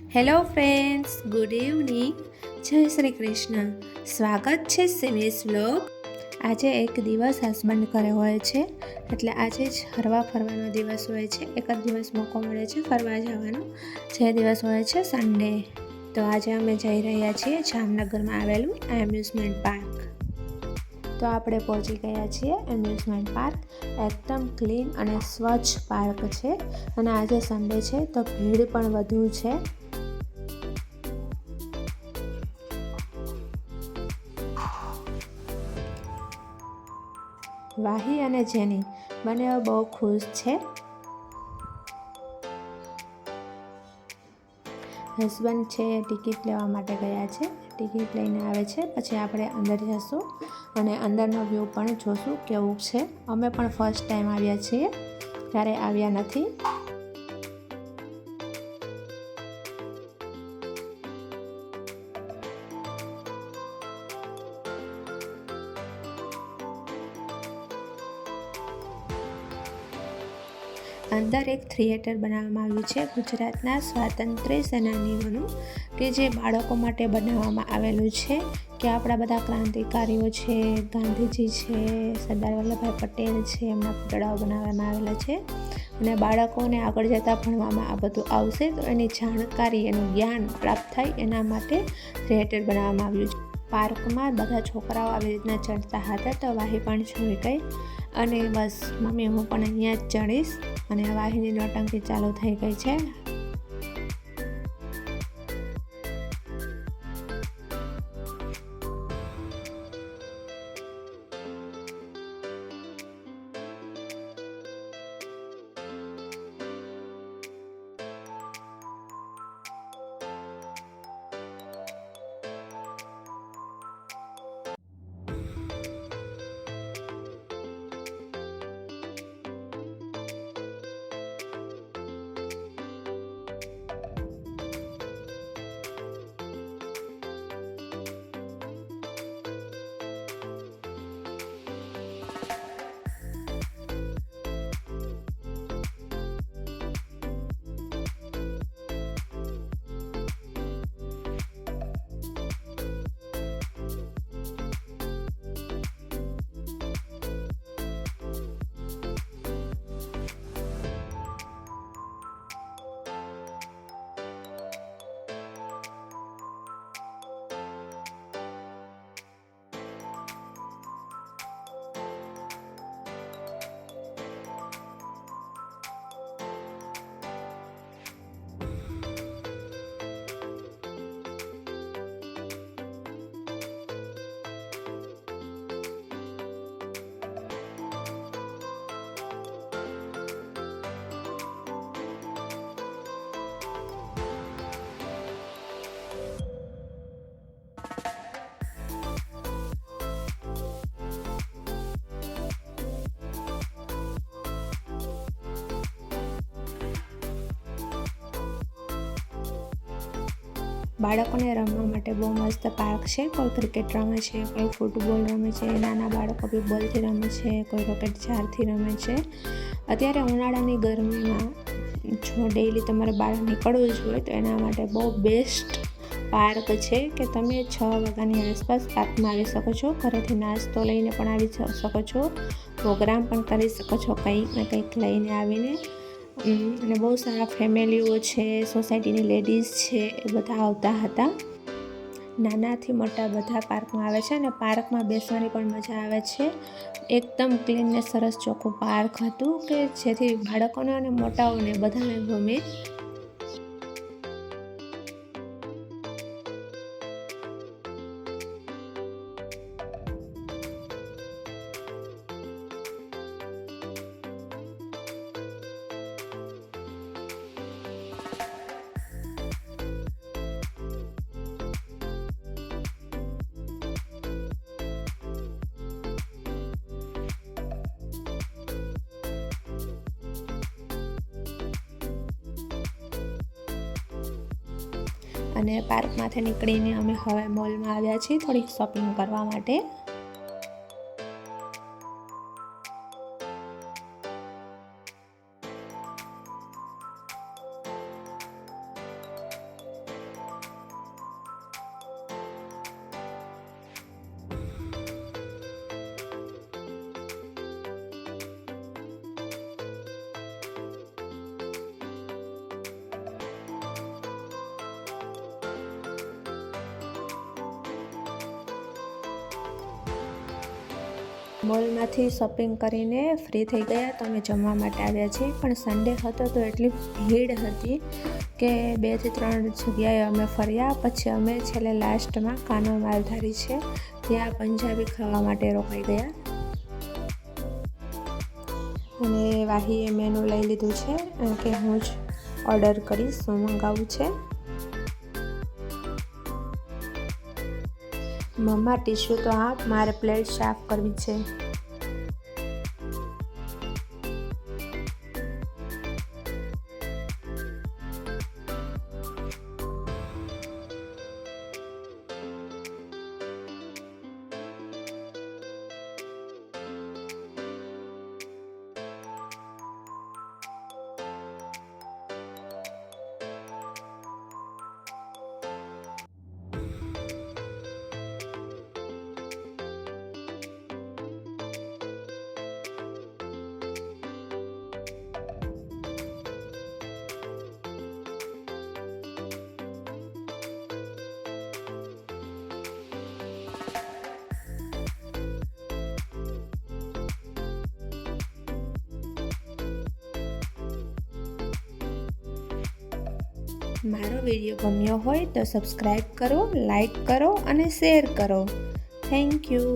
Hello friends, good evening. જય શ્રી કૃષ્ણ. સ્વાગત છે સિમીઝ વ્લોગ. આજે એક દિવસ હસબન્ડ ઘરે હોય છે, એટલે આજે જ હરવા ફરવાનો દિવસ હોય છે. એક જ દિવસ મોકો મળે છે ફરવા જવાનો, જે દિવસ હોય છે સન્ડે. તો આજે અમે જઈ રહ્યા છીએ જામનગરમાં આવેલું એમ્યુઝમેન્ટ પાર્ક. તો આપણે પહોંચી ગયા છીએ એમ્યુઝમેન્ટ પાર્ક. એકદમ ક્લીન અને સ્વચ્છ પાર્ક છે, અને આજે સન્ડે છે તો ભીડ પણ વધુ છે. વાહી અને જેની બંને બહુ ખુશ છે. હસબન્ડ છે ટિકિટ લેવા માટે ગયા છે, ટિકિટ લઈને આવે છે પછી આપણે અંદર જઈશું અને અંદરનો વ્યૂ પણ જોશું કેવું છે. અમે પણ ફર્સ્ટ ટાઈમ આવ્યા છીએ, ક્યારે આવ્યા નથી. અંદર એક થિયેટર બનાવવામાં આવ્યું છે ગુજરાતના સ્વાતંત્ર્ય સેનાનીઓનું, કે જે બાળકો માટે બનાવવામાં આવેલું છે. કે આપણા બધા ક્રાંતિકારીઓ છે, ગાંધીજી છે, સરદાર વલ્લભભાઈ પટેલ છે, એમના પુતળાઓ બનાવવામાં આવેલા છે. અને બાળકોને આગળ જતાં ભણવામાં આ બધું આવશે, તો એની જાણકારી, એનું જ્ઞાન પ્રાપ્ત થાય એના માટે થિયેટર બનાવવામાં આવ્યું છે. પાર્કમાં બધા છોકરાઓ આવી રીતના ચડતા હતા, તો વાહી પણ જોઈ ગઈ અને બસ મમ્મી હું પણ અહીંયા જ ચડીશ, અને વાહીની નોટંકી ચાલુ થઈ ગઈ છે. બાળકોને રમવા માટે બહુ મસ્ત પાર્ક છે. કોઈ ક્રિકેટ રમે છે, કોઈ ફૂટબોલ રમે છે, નાના બાળકો બી બોલથી રમે છે, કોઈ રોકેટ જારથી રમે છે. અત્યારે ઉનાળાની ગરમીમાં જો ડેઈલી તમારે બહાર નીકળવું જ હોય તો એના માટે બહુ બેસ્ટ પાર્ક છે, કે તમે 6 વાગ્યાની આસપાસ પાર્કમાં આવી શકો છો. ઘરેથી નાસ્તો લઈને પણ આવી શકો છો, પ્રોગ્રામ પણ કરી શકો છો કંઈક ને કંઈક લઈને આવીને. અને બહુ સારા ફેમિલીઓ છે, સોસાયટીની લેડીઝ છે, એ બધા આવતા હતા. નાનાથી મોટા બધા પાર્કમાં આવે છે, અને પાર્કમાં બેસવાની પણ મજા આવે છે. એકદમ ક્લીન ને સરસ ચોખ્ખું પાર્ક હતું, કે જેથી બાળકોને અને મોટાઓને બધાને ગમે. અને પાર્કમાંથી નીકળીને અમે હવે મોલમાં આવ્યા છીએ થોડીક શોપિંગ કરવા માટે. મોલમાંથી શોપિંગ કરીને ફ્રી થઈ ગયા તો અમે જમવા માટે આવ્યા છીએ, પણ સન્ડે હતો તો એટલી ભીડ હતી કે 2 થી 3 જગ્યાએ અમે ફર્યા. પછી અમે છેલ્લે લાસ્ટમાં કાનો માલધારી છે ત્યાં પંજાબી ખાવા માટે રોકાઈ ગયા અને વાહીએ મેનુ લઈ લીધું છે કે હું જ ઓર્ડર કરીશ શું મંગાવવું છે. મમ્મા ટીશ્યુ તો આપ, મારે પ્લેટ સાફ કરવી છે. મારો વિડીયો ગમ્યો હોય તો સબસ્ક્રાઈબ કરો, લાઈક કરો અને શેર કરો. Thank you.